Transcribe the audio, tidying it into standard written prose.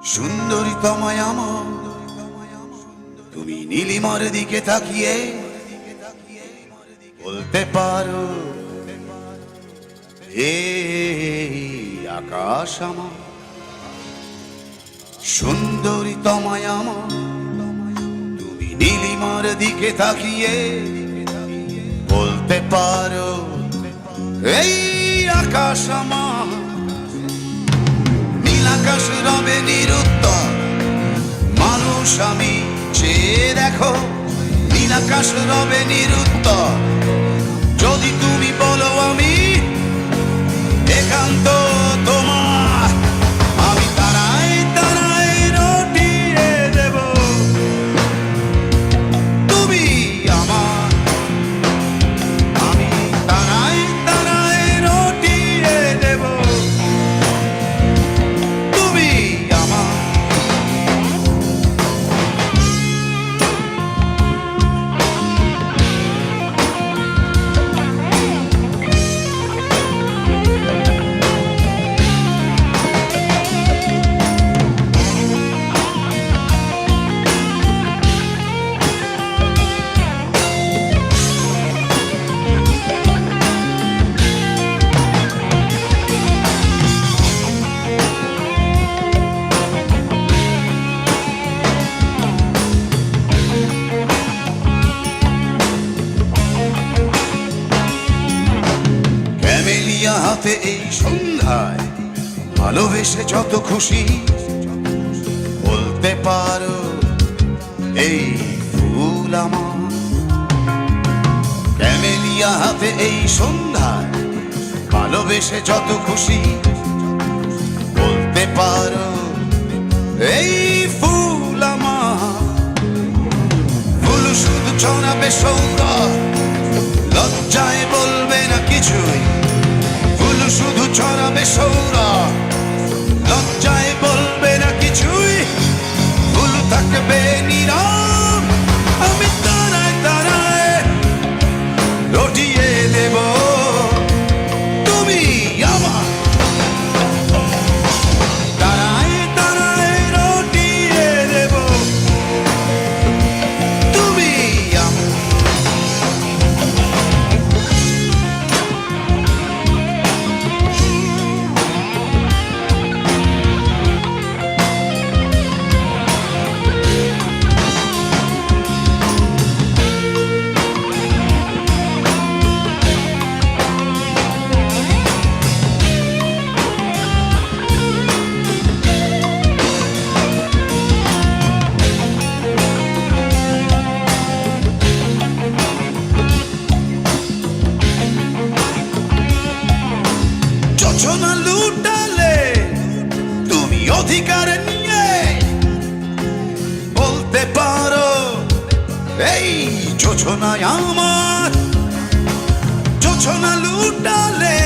সুন্দরী তোমায় আমার, তুমি নীলিমার দিকে তাকিয়ে বলতে পারো এই আকাশ আমার। সুন্দরী তোমায় আমার, তুমি নীলিমার দিকে তাকিয়ে বলতে পারো এই আকাশ আমার। নীল আকাশ রবে নিরুত্তর, মানুষ আমি চেয়ে দেখো। নীল আকাশ রবে নিরুত্তর, যদি তুমি বলো আমি একান্ত তোমার। আমি তারাই তারাই রটিয়ে দেব, তুমি আমার। আমি তারাই তারাই রটিয়ে দেব, তুমি আমার। ক্যামেলিয়া হাতে এই সন্ধ্যায় ভালোবেসে যত খুশি বলতে পারো এই ফুল আমার। ক্যামেলিয়া হাতে এই সন্ধ্যায় ভালোবেসে যত খুশি বলতে পারো এই ফুল আমার। ফুল শুধু ছড়াবে সৌন্দর্য, লজ্জায় বলবে না কিছুই। ফুল শুধু ছড়াবে সৌরভ, লজ্জায় বলবে না কিছুই। ফুল থাকবে নীরব, আমি তারায় তারায় রটিয়ে দেব, তুমি আমার। তারায় তারায় রটিয়ে দেব, তুমি আমার। যোজনা লুটালে তুমি অধিকার নিয়ে বলতে পারো এই যোজনায় আমার। যোজনা লুটালে